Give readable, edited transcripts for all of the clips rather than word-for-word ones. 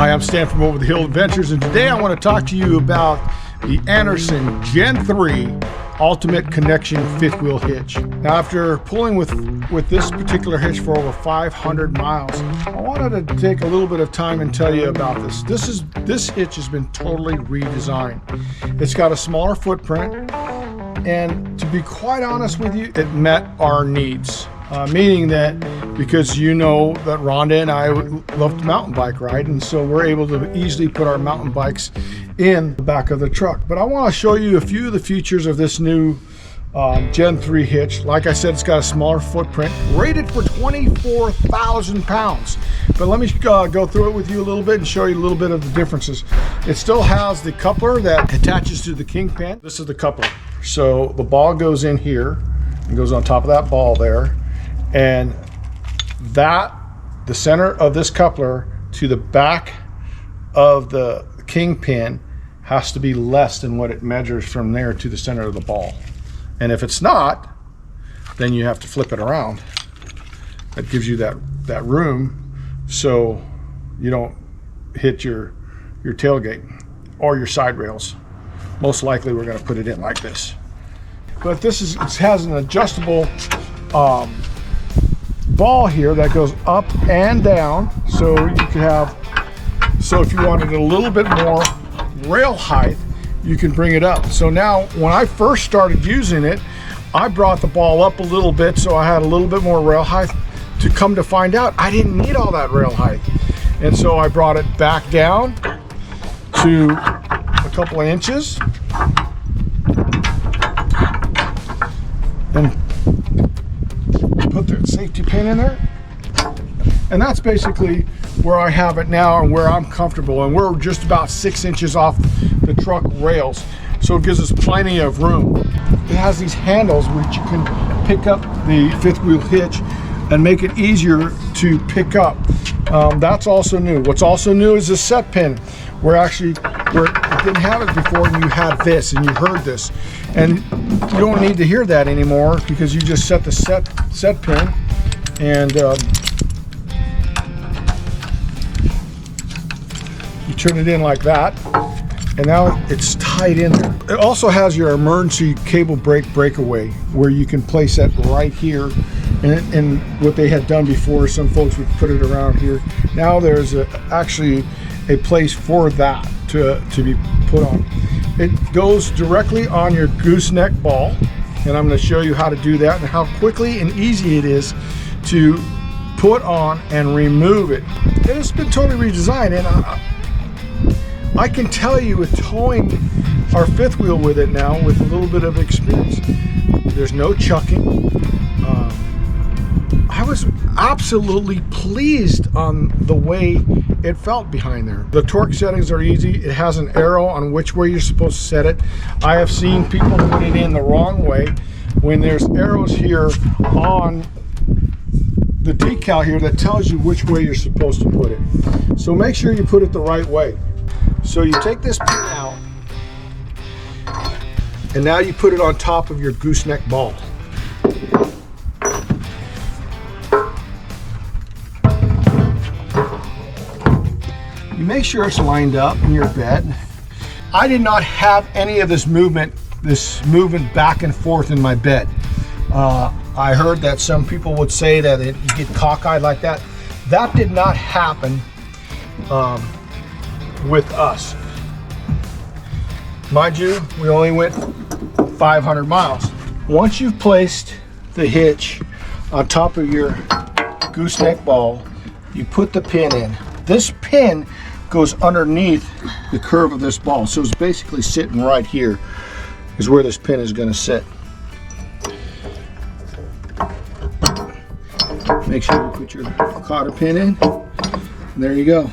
Hi, I'm Stan from Over the Hill Adventures, and today I want to talk to you about the Andersen Gen 3 Ultimate Connection fifth wheel hitch. Now, after pulling with this particular hitch for over 500 miles, I wanted to take a little bit of time and tell you about this. This hitch has been totally redesigned. It's got a smaller footprint, and to be quite honest with you, it met our needs. Meaning that because you know that Rhonda and I love to mountain bike ride, and so we're able to easily put our mountain bikes in the back of the truck. But I want to show you a few of the features of this new Gen 3 hitch. Like I said, it's got a smaller footprint, rated for 24,000 pounds. But let me go through it with you a little bit and show you a little bit of the differences. It still has the coupler that attaches to the kingpin. This is the coupler. So the ball goes in here and goes on top of that ball there. And the center of this coupler to the back of the kingpin has to be less than what it measures from there to the center of the ball. And if it's not, then you have to flip it around. That gives you that room so you don't hit your tailgate or your side rails. Most likely we're going to put it in like this. But it has an adjustable ball here that goes up and down, so you could have, so if you wanted a little bit more rail height, you can bring it up. So now when I first started using it, I brought the ball up a little bit so I had a little bit more rail height. To come to find out, I didn't need all that rail height, and so I brought it back down to a couple of inches and put the safety pin in there, and that's basically where I have it now and where I'm comfortable. And we're just about 6 inches off the truck rails, so it gives us plenty of room. It has these handles which you can pick up the fifth wheel hitch and make it easier to pick up. That's also new. What's also new is the set pin, where it didn't have it before, and you had this and you heard this, and you don't need to hear that anymore because you just set the set pin and you turn it in like that, and now it's tied in there. It also has your emergency cable brake breakaway, where you can place that right here. And what they had done before, some folks would put it around here. Now there's actually a place for that to be put on. It goes directly on your gooseneck ball, and I'm going to show you how to do that and how quickly and easy it is to put on and remove it. And it's been totally redesigned, and I can tell you, with towing our fifth wheel with it now, with a little bit of experience, there's no chucking. I was absolutely pleased on the way it felt behind there. The torque settings are easy. It has an arrow on which way you're supposed to set it. I have seen people put it in the wrong way when there's arrows here on the decal here that tells you which way you're supposed to put it. So make sure you put it the right way. So you take this pin out, and now you put it on top of your gooseneck ball. You make sure it's lined up in your bed. I did not have any of this movement back and forth in my bed. I heard that some people would say that you get cockeyed like that. That did not happen with us. Mind you, we only went 500 miles. Once you've placed the hitch on top of your gooseneck ball, you put the pin in. This pin goes underneath the curve of this ball, so it's basically sitting right here is where this pin is going to sit. Make sure you put your cotter pin in. There you go.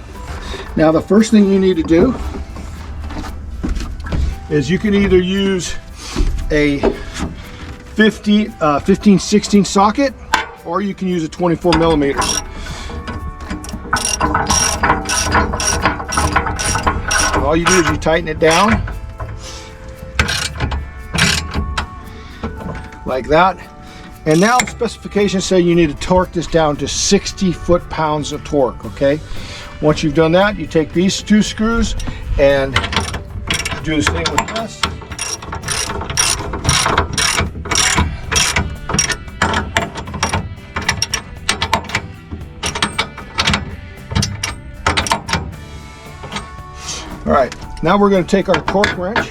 Now the first thing you need to do is you can either use a 15/16 socket, or you can use a 24 millimeter. All you do is you tighten it down like that, and now specifications say you need to torque this down to 60 foot-pounds of torque. Okay, Once you've done that, you take these 2 screws and do the same with this. All right, now we're going to take our torque wrench.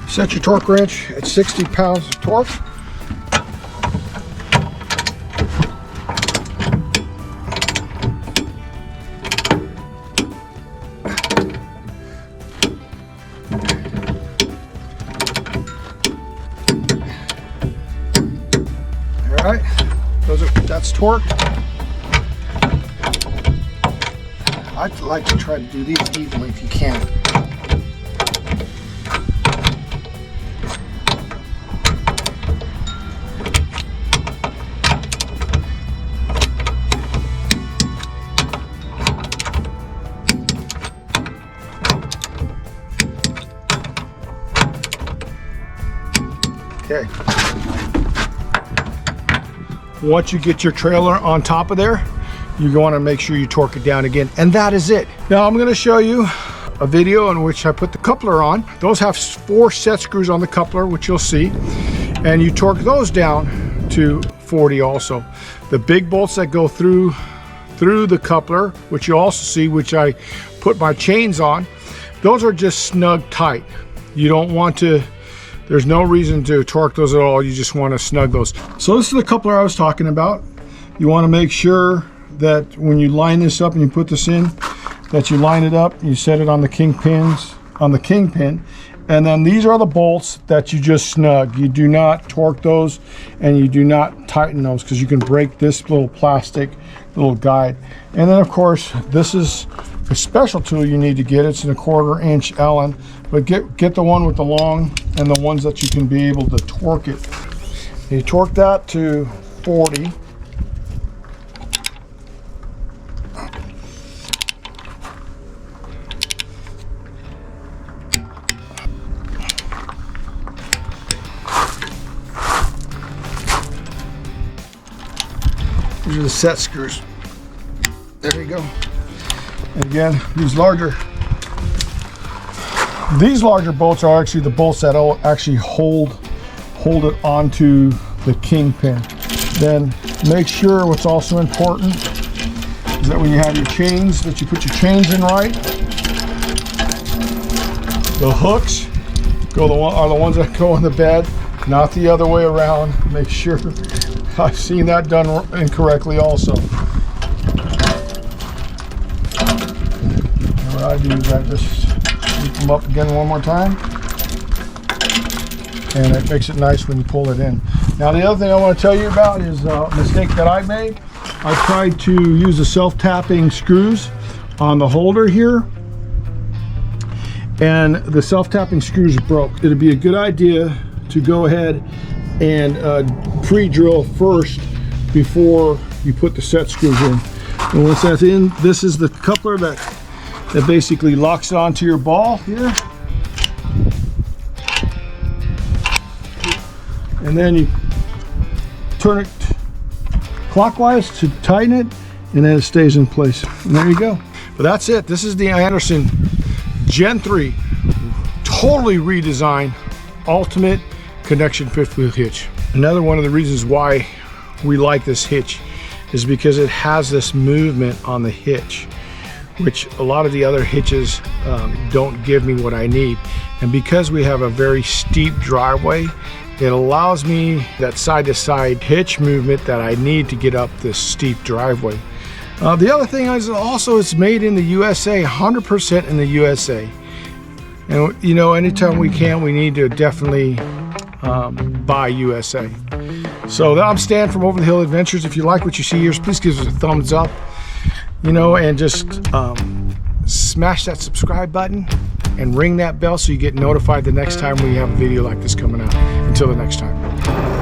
Set your torque wrench at 60 pounds of torque. All right, that's torqued. I'd like to try to do these evenly if you can. Okay. Once you get your trailer on top of there, you want to make sure you torque it down again, and that is it. Now I'm going to show you a video in which I put the coupler on. Those have 4 set screws on the coupler, which you'll see, and you torque those down to 40 also. The big bolts that go through the coupler, which you also see, which I put my chains on, those are just snug tight. You don't want to, there's no reason to torque those at all. You just want to snug those. So this is the coupler I was talking about. You want to make sure that when you line this up and you put this in, that you line it up, you set it on the kingpin, and then these are the bolts that you just snug. You do not torque those and you do not tighten those, because you can break this little plastic little guide. And then of course, this is a special tool you need to get. It's an 1/4 inch Allen, but get the one with the long and the ones that you can be able to torque it. You torque that to 40. These are the set screws. There you go. And again, these larger bolts are actually the bolts that will actually hold it onto the kingpin. Then make sure, what's also important is that when you have your chains, that you put your chains in right. The hooks are the ones that go in the bed, not the other way around. Make sure. I've seen that done incorrectly also. And what I do is I just sweep them up again one more time, and it makes it nice when you pull it in. Now the other thing I want to tell you about is a mistake that I made. I tried to use the self-tapping screws on the holder here, and the self-tapping screws broke. It'd be a good idea to go ahead and pre-drill first before you put the set screws in. And once that's in, this is the coupler that basically locks it onto your ball here. And then you turn it clockwise to tighten it, and then it stays in place. And there you go. But that's it. This is the Andersen Gen 3, totally redesigned, ultimate connection 5th wheel hitch. Another one of the reasons why we like this hitch is because it has this movement on the hitch, which a lot of the other hitches don't give me what I need. And because we have a very steep driveway, it allows me that side-to-side hitch movement that I need to get up this steep driveway. The other thing is also it's made in the USA, 100% in the USA. And you know, anytime we can, we need to definitely buy USA. So I'm Stan from Over the Hill Adventures. If you like what you see here, please give us a thumbs up, you know, and just smash that subscribe button and ring that bell so you get notified the next time we have a video like this coming out. Until the next time.